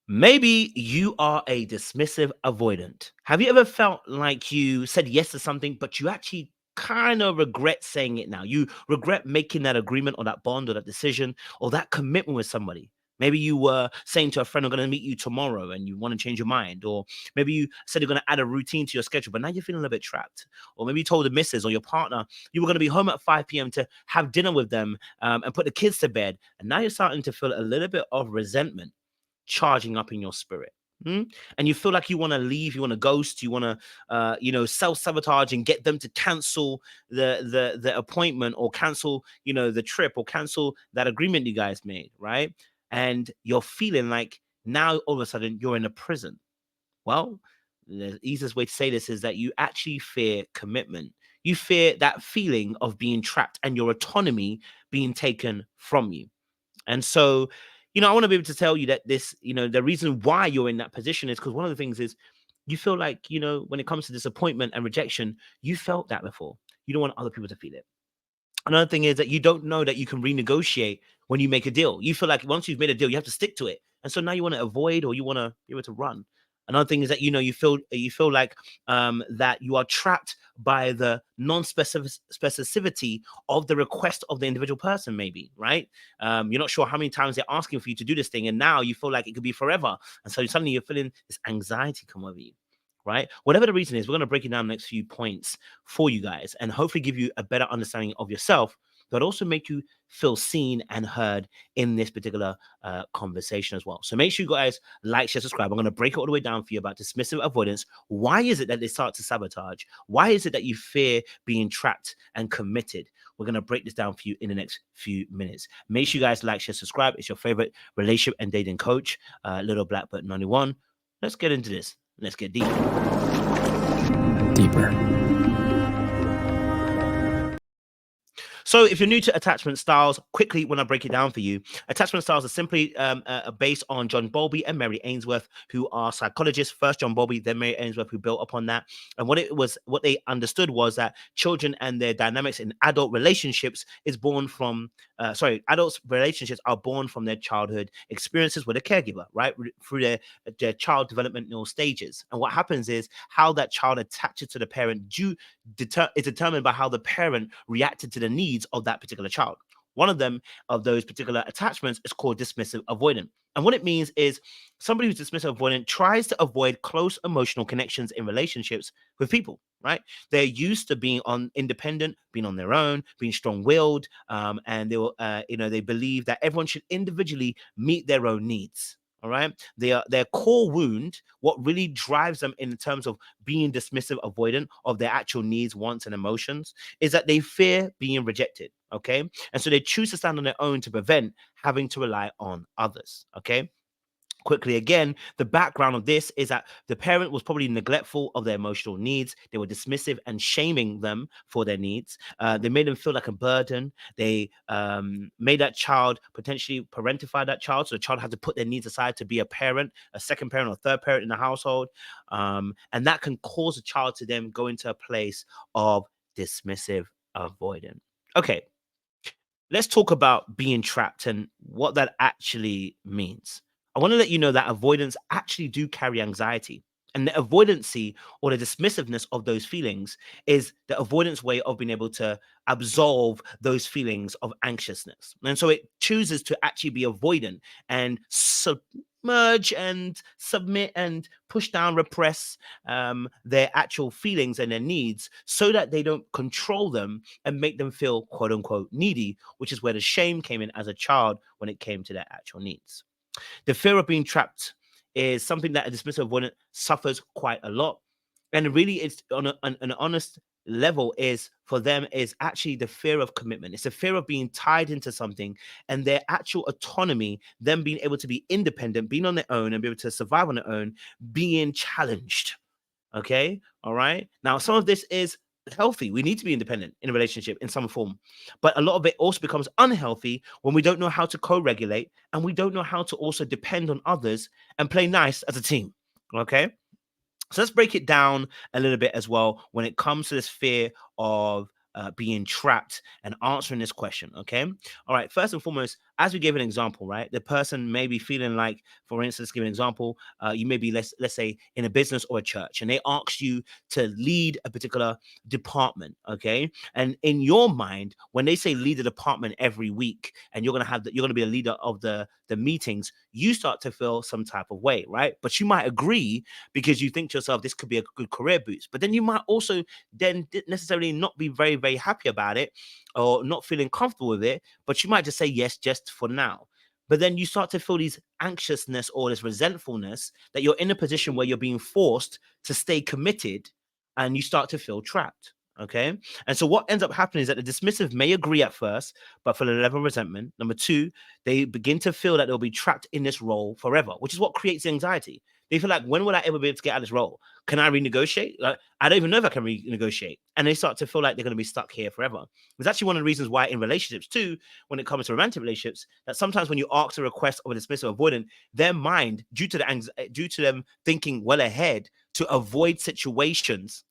Maybe you are a dismissive avoidant. Have you ever felt like you said yes to something, but you actually kind of regret saying it now? You regret making that agreement or that bond or that decision or that commitment with somebody. Maybe you were saying to a friend, I'm going to meet you tomorrow and you want to change your mind. Or maybe you said you're going to add a routine to your schedule, but now you're feeling a bit trapped. Or maybe you told the missus or your partner you were going to be home at 5 p.m. to have dinner with them and put the kids to bed. And now you're starting to feel a little bit of resentment charging up in your spirit. And you feel like you want to leave, you want to ghost, you want to, self-sabotage and get them to cancel the appointment or cancel, the trip or cancel that agreement you guys made, right? And you're feeling like now all of a sudden you're in a prison. Well, the easiest way to say this is that you actually fear commitment. You fear that feeling of being trapped and your autonomy being taken from you. And so, I want to be able to tell you that this, the reason why you're in that position is because one of the things is you feel like, when it comes to disappointment and rejection, you felt that before. You don't want other people to feel it. Another thing is that you don't know that you can renegotiate when you make a deal. You feel like once you've made a deal, you have to stick to it. And so now you want to avoid or you want to be able to run. Another thing is that you feel like that you are trapped by the non-specificity of the request of the individual person, maybe, right? You're not sure how many times they're asking for you to do this thing, and now you feel like it could be forever. And so suddenly you're feeling this anxiety come over you. Right? Whatever the reason is, we're going to break it down the next few points for you guys and hopefully give you a better understanding of yourself, but also make you feel seen and heard in this particular conversation as well. So make sure you guys like, share, subscribe. I'm going to break it all the way down for you about dismissive avoidance. Why is it that they start to sabotage? Why is it that you fear being trapped and committed? We're going to break this down for you in the next few minutes. Make sure you guys like, share, subscribe. It's your favorite relationship and dating coach, Little Black Button 91. Let's get into this. Let's get deep. Deeper. So if you're new to attachment styles, quickly when I break it down for you, attachment styles are simply based on John Bowlby and Mary Ainsworth, who are psychologists. First John Bowlby, then Mary Ainsworth, who built upon that. And what they understood was that children and their dynamics in adult relationships is born from, adults' relationships are born from their childhood experiences with a caregiver, right? Through their child developmental stages. And what happens is how that child attaches to the parent is determined by how the parent reacted to the needs of that particular child. One of those particular attachments is called dismissive avoidant. And what it means is somebody who's dismissive avoidant tries to avoid close emotional connections in relationships with people, right? They're used to being independent, being on their own, being strong-willed, and they believe that everyone should individually meet their own needs. All right. Their core wound, what really drives them in terms of being dismissive avoidant of their actual needs, wants, and emotions, is that they fear being rejected. Okay. And so they choose to stand on their own to prevent having to rely on others. Okay. Quickly again, the background of this is that the parent was probably neglectful of their emotional needs. They were dismissive and shaming them for their needs. They made them feel like a burden. They made that child potentially parentify that child, so the child had to put their needs aside to be a parent, a second parent or third parent in the household, and that can cause a child to then go into a place of dismissive avoidance. Okay, let's talk about being trapped and what that actually means. I want to let you know that avoidance actually do carry anxiety. And the avoidancy or the dismissiveness of those feelings is the avoidance way of being able to absolve those feelings of anxiousness. And so it chooses to actually be avoidant and submerge and submit and push down, repress their actual feelings and their needs so that they don't control them and make them feel quote unquote needy, which is where the shame came in as a child when it came to their actual needs. The fear of being trapped is something that a dismissive avoidant suffers quite a lot. And really, it's on an honest level is for them is actually the fear of commitment. It's the fear of being tied into something and their actual autonomy, them being able to be independent, being on their own and be able to survive on their own, being challenged. Okay. All right. Now, some of this is healthy. We need to be independent in a relationship in some form. But a lot of it also becomes unhealthy when we don't know how to co-regulate and we don't know how to also depend on others and play nice as a team. Okay. So let's break it down a little bit as well when it comes to this fear of being trapped and answering this question. Okay. All right. First and foremost, as we gave an example, right? The person may be feeling like, for instance, give an example, you may be, let's say, in a business or a church, and they ask you to lead a particular department, okay? And in your mind, when they say lead a department every week, and you're gonna be a leader of the meetings, you start to feel some type of way, right? But you might agree because you think to yourself, this could be a good career boost. But then you might also then necessarily not be very, very happy about it or not feeling comfortable with it, but you might just say yes just for now. But then you start to feel these anxiousness or this resentfulness that you're in a position where you're being forced to stay committed, and you start to feel trapped. Okay. And so what ends up happening is that the dismissive may agree at first, but for the level of resentment. Number two, they begin to feel that they'll be trapped in this role forever, which is what creates anxiety. They feel like, when will I ever be able to get out of this role? Can I renegotiate? Like, I don't even know if I can renegotiate. And they start to feel like they're going to be stuck here forever. It's actually one of the reasons why in relationships too, when it comes to romantic relationships, that sometimes when you ask a request of a dismissive avoidant, their mind, due to them thinking well ahead to avoid situations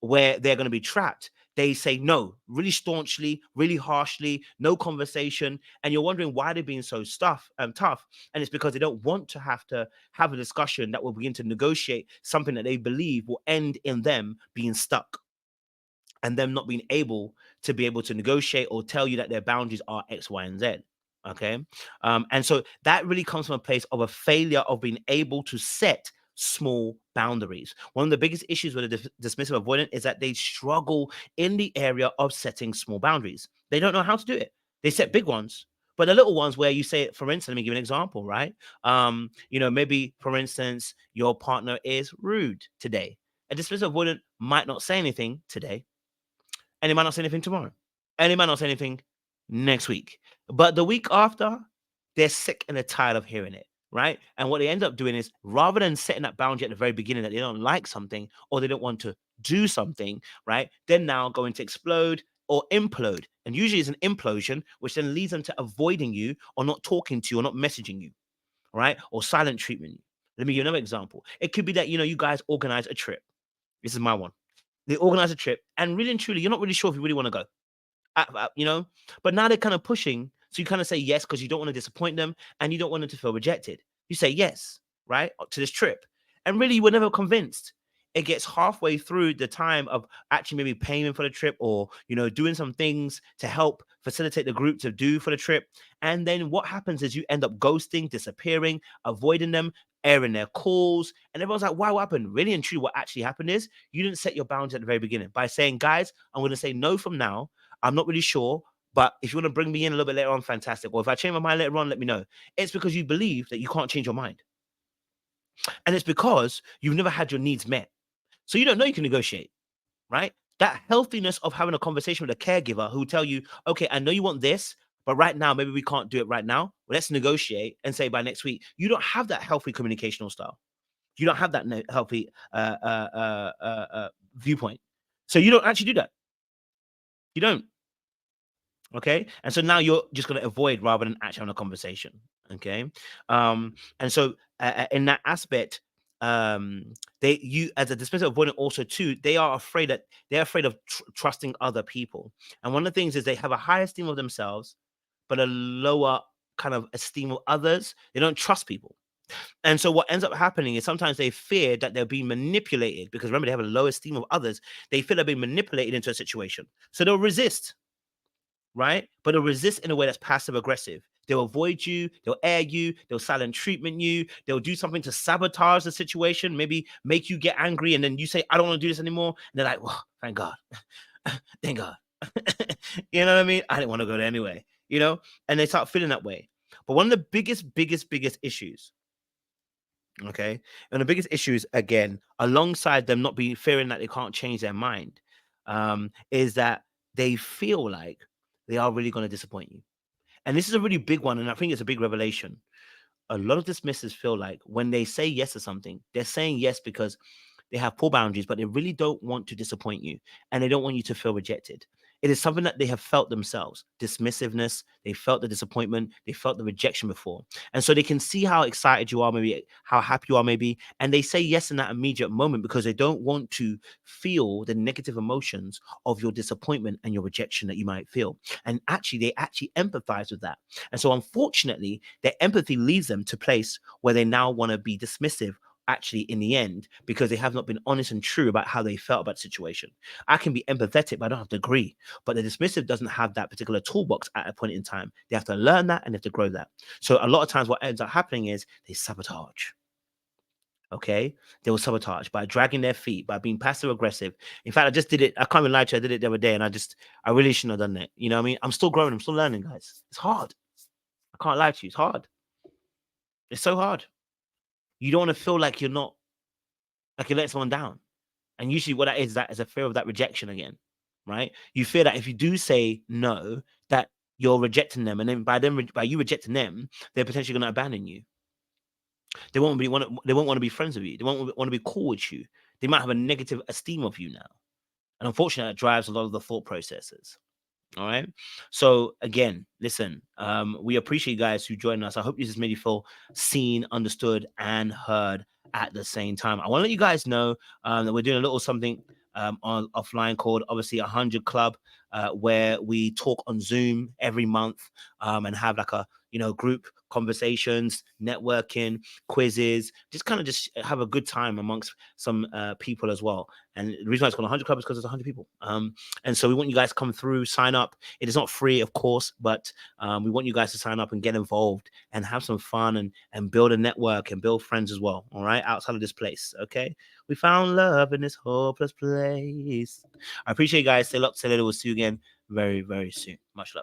where they're going to be trapped, they say no really staunchly, really harshly, no conversation, and you're wondering why they're being so tough, and it's because they don't want to have a discussion that will begin to negotiate something that they believe will end in them being stuck and them not being able to negotiate or tell you that their boundaries are X, Y, and Z. Okay. And so that really comes from a place of a failure of being able to set small boundaries. One of the biggest issues with a dismissive avoidant is that they struggle in the area of setting small boundaries. They don't know how to do it. They set big ones, but the little ones where you say, for instance, let me give an example, right? Maybe, for instance, your partner is rude today. A dismissive avoidant might not say anything today, and he might not say anything tomorrow, and he might not say anything next week. But the week after, they're sick and they're tired of hearing it, right? And what they end up doing is, rather than setting that boundary at the very beginning that they don't like something or they don't want to do something, right? They're now going to explode or implode. And usually it's an implosion, which then leads them to avoiding you or not talking to you or not messaging you, right? Or silent treatment you. Let me give you another example. It could be that, you guys organize a trip. This is my one. They organize a trip, and really and truly, you're not really sure if you really want to go. But now they're kind of pushing, so you kind of say yes because you don't want to disappoint them and you don't want them to feel rejected. You say yes, right, to this trip, and really you were never convinced. It gets halfway through the time of actually maybe paying for the trip or doing some things to help facilitate the group to do for the trip, and then what happens is you end up ghosting, disappearing, avoiding them, airing their calls, and everyone's like, "Wow, what happened?" Really and truly, what actually happened is you didn't set your boundaries at the very beginning by saying, "Guys, I'm going to say no from now. I'm not really sure, but if you want to bring me in a little bit later on, fantastic. Or if I change my mind later on, let me know." It's because you believe that you can't change your mind. And it's because you've never had your needs met. So you don't know you can negotiate, right? That healthiness of having a conversation with a caregiver who tell you, okay, I know you want this, but right now, maybe we can't do it right now. Well, let's negotiate and say by next week. You don't have that healthy communicational style. You don't have that healthy viewpoint. So you don't actually do that. You don't. Okay. And so now you're just going to avoid rather than actually having a conversation. Okay. And so in that aspect, you as a dismissive avoidant also too, they're afraid of trusting other people. And one of the things is they have a high esteem of themselves, but a lower kind of esteem of others. They don't trust people. And so what ends up happening is sometimes they fear that they're being manipulated because remember, they have a low esteem of others. They feel they're being manipulated into a situation. So they'll resist, right? But they'll resist in a way that's passive aggressive. They'll avoid you, they'll air you, they'll silent treatment you, they'll do something to sabotage the situation, maybe make you get angry, and then you say, "I don't want to do this anymore." And they're like, "Well, thank God. Thank God." You know what I mean? I didn't want to go there anyway, and they start feeling that way. But one of the biggest issues, okay, and the biggest issues, again, alongside them not being fearing that they can't change their mind, is that they feel like they are really going to disappoint you. And this is a really big one, and I think it's a big revelation. A lot of dismissives feel like when they say yes to something, they're saying yes because they have poor boundaries, but they really don't want to disappoint you, and they don't want you to feel rejected. It is something that they have felt themselves. Dismissiveness, they felt the disappointment, they felt the rejection before. And so they can see how excited you are, maybe how happy you are, maybe, and they say yes in that immediate moment because they don't want to feel the negative emotions of your disappointment and your rejection that you might feel. And actually, they actually empathize with that. And so unfortunately, their empathy leads them to a place where they now want to be dismissive actually in the end because they have not been honest and true about how they felt about the situation. I can be empathetic, but I don't have to agree. But the dismissive doesn't have that particular toolbox at a point in time. They have to learn that and they have to grow that. So a lot of times what ends up happening is they sabotage. Okay, they will sabotage by dragging their feet, by being passive aggressive. In fact, I just did it. I can't even lie to you. I did it the other day, and I really shouldn't have done it. You know what I mean? I'm still growing. I'm still learning, guys. It's hard. I can't lie to you. It's hard. It's so hard. You don't want to feel like you're not, like you're letting someone down. And usually what that is a fear of that rejection again, right? You fear that if you do say no, that you're rejecting them. And then by you rejecting them, they're potentially going to abandon you. They won't want to be friends with you. They won't want to be cool with you. They might have a negative esteem of you now. And unfortunately, that drives a lot of the thought processes. All right. So again, listen, we appreciate you guys who joined us. I hope this has made you feel seen, understood, and heard at the same time. I want to let you guys know that we're doing a little something on offline called obviously 100 Club, where we talk on Zoom every month and have like a group conversations, networking, quizzes, just have a good time amongst some people as well. And the reason why it's called 100 Club is because there's 100 people. And so we want you guys to come through, sign up. It is not free, of course, but we want you guys to sign up and get involved and have some fun and build a network and build friends as well. All right, outside of this place. Okay, we found love in this hopeless place. I appreciate you guys. Stay locked, stay little. We'll see you again very, very soon. Much love.